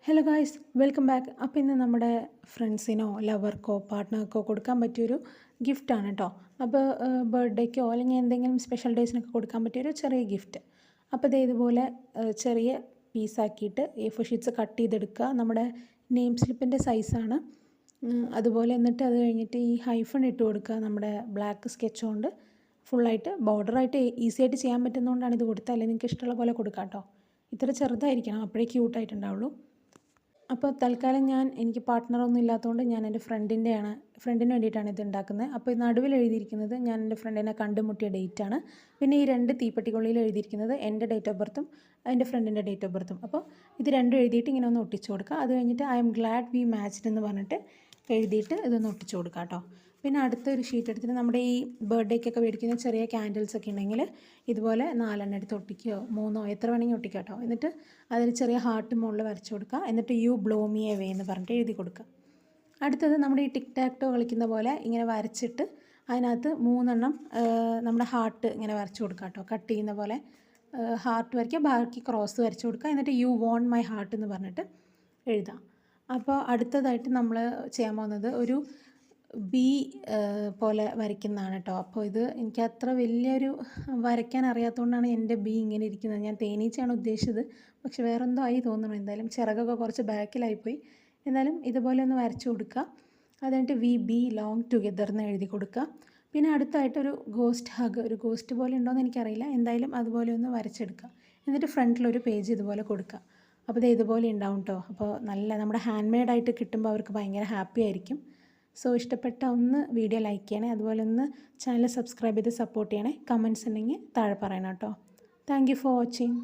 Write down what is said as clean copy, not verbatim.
Hello guys, welcome back. അപ്പോൾ ഇന്ന് നമ്മുടെ ഫ്രണ്ട്സിനോ ലവർക്കോ പാർട്ട്ണർക്കോ കൊടുക്കാൻ പറ്റിയൊരു ഗിഫ്റ്റാണ് കേട്ടോ. അപ്പോൾ ബർത്ത്ഡേക്കോ അല്ലെങ്കിൽ എന്തെങ്കിലും സ്പെഷ്യൽ ഡേയ്സിനൊക്കെ കൊടുക്കാൻ പറ്റിയൊരു ചെറിയ ഗിഫ്റ്റ്. അപ്പോൾ ഇത് ഇതുപോലെ ചെറിയ പീസാക്കിയിട്ട് A4 ഷീറ്റ്സ് കട്ട് ചെയ്തെടുക്കുക. നമ്മുടെ നെയിം സ്ലിപ്പിൻ്റെ സൈസാണ്. അതുപോലെ എന്നിട്ട് അത് കഴിഞ്ഞിട്ട് ഈ ഹൈഫൺ ഇട്ട് കൊടുക്കുക. നമ്മുടെ ബ്ലാക്ക് സ്കെച്ച് കൊണ്ട് ഫുള്ളായിട്ട് ബോർഡറായിട്ട് ഈസി ആയിട്ട് ചെയ്യാൻ പറ്റുന്നതുകൊണ്ടാണ് ഇത് കൊടുത്തത്. അല്ലെങ്കിൽ നിങ്ങൾക്ക് ഇഷ്ടമുള്ള പോലെ കൊടുക്കാം കേട്ടോ. ഇത്ര ചെറുതായിരിക്കണം, അപ്പോഴേ ക്യൂട്ടായിട്ടുണ്ടാവുള്ളൂ. അപ്പോൾ തൽക്കാലം എനിക്ക് പാർട്ട്ണറൊന്നും ഇല്ലാത്തതുകൊണ്ട് ഞാൻ എൻ്റെ ഫ്രണ്ടിന് വേണ്ടിയിട്ടാണ് ഇത് ഉണ്ടാക്കുന്നത്. അപ്പോൾ ഇത് നടുവിൽ എഴുതിയിരിക്കുന്നത് ഞാൻ എൻ്റെ ഫ്രണ്ടിനെ കണ്ടുമുട്ടിയ ഡേറ്റാണ്. പിന്നെ ഈ 2 തീപ്പെട്ടിക്കൊള്ളിയിൽ എഴുതിയിരിക്കുന്നത് എൻ്റെ ഡേറ്റ് ഓഫ് ബർത്തും എൻ്റെ ഫ്രണ്ടിൻ്റെ ഡേറ്റ് ഓഫ് ബർത്തും. അപ്പോൾ ഇത് രണ്ടും എഴുതിയിട്ട് ഇങ്ങനെ ഒന്ന് ഒട്ടിച്ചു കൊടുക്കുക. അത് കഴിഞ്ഞിട്ട് I am glad we matched എന്ന് പറഞ്ഞിട്ട് എഴുതിയിട്ട് ഇതൊന്ന് ഒട്ടിച്ചു കൊടുക്കുക കേട്ടോ. പിന്നെ അടുത്തൊരു ഷീറ്റ് എടുത്തിട്ട് നമ്മുടെ ഈ ബർത്ത്ഡേക്കൊക്കെ മേടിക്കുന്ന ചെറിയ ക്യാൻഡിൽസ് ഒക്കെ ഉണ്ടെങ്കിൽ ഇതുപോലെ 4 എടുത്ത് ഒട്ടിക്കുകയോ 3 എത്ര വേണമെങ്കിൽ ഒട്ടിക്കുക കേട്ടോ. എന്നിട്ട് അതിൽ ചെറിയ ഹാർട്ട് മുകളിൽ വരച്ചു കൊടുക്കുക. എന്നിട്ട് യു ബ്ലോ മീ എവേ എന്ന് പറഞ്ഞിട്ട് എഴുതി കൊടുക്കുക. അടുത്തത് നമ്മുടെ ഈ ടിക് ടാക്ടോ കളിക്കുന്ന പോലെ ഇങ്ങനെ വരച്ചിട്ട് അതിനകത്ത് 3 നമ്മുടെ ഹാർട്ട് ഇങ്ങനെ വരച്ചു കൊടുക്കുക കേട്ടോ. കട്ട് ചെയ്യുന്ന പോലെ ഹാർട്ട് വരയ്ക്കുക, ബാക്കി ക്രോസ് വരച്ചു കൊടുക്കുക. എന്നിട്ട് യു വോണ്ട് മൈ ഹാർട്ട് എന്ന് പറഞ്ഞിട്ട് എഴുതാം. അപ്പോൾ അടുത്തതായിട്ട് നമ്മൾ ചെയ്യാൻ പോകുന്നത് ഒരു ബി പോലെ വരയ്ക്കുന്നതാണ് കേട്ടോ. അപ്പോൾ ഇത് എനിക്ക് അത്ര വലിയൊരു വരയ്ക്കാൻ അറിയാത്തതുകൊണ്ടാണ് എൻ്റെ ബി ഇങ്ങനെ ഇരിക്കുന്നത്. ഞാൻ തേനീച്ചയാണ് ഉദ്ദേശിച്ചത്, പക്ഷെ വേറെന്തോ ആയി തോന്നുന്നു. എന്തായാലും ചിറകൊക്കെ കുറച്ച് ബാക്കിലായിപ്പോയി. എന്തായാലും ഇതുപോലെ ഒന്ന് വരച്ചു കൊടുക്കുക. അത് കഴിഞ്ഞിട്ട് വി ബി ലോങ് ടുഗെദർ എന്ന് എഴുതി കൊടുക്കുക. പിന്നെ അടുത്തായിട്ടൊരു ഗോസ്റ്റ് ഹഗ്, ഒരു ഗോസ്റ്റ് പോലെ ഉണ്ടോയെന്ന് എനിക്കറിയില്ല. എന്തായാലും അതുപോലെ ഒന്ന് വരച്ചെടുക്കുക. എന്നിട്ട് ഫ്രണ്ടിലൊരു പേജ് ഇതുപോലെ കൊടുക്കുക. അപ്പോൾ ഇത് ഇതുപോലെ ഉണ്ടാവും കേട്ടോ. അപ്പോൾ നല്ല നമ്മുടെ ഹാൻഡ് മെയ്ഡായിട്ട് കിട്ടുമ്പോൾ അവർക്ക് ഭയങ്കര ഹാപ്പി ആയിരിക്കും. സോ ഇഷ്ടപ്പെട്ട ഒന്ന് വീഡിയോ ലൈക്ക് ചെയ്യണേ, അതുപോലെ ഒന്ന് ചാനൽ സബ്സ്ക്രൈബ് ചെയ്ത് സപ്പോർട്ട് ചെയ്യണേ. കമൻറ്റ്സ് ഉണ്ടെങ്കിൽ താഴെ പറയണം കേട്ടോ. Thank you for watching.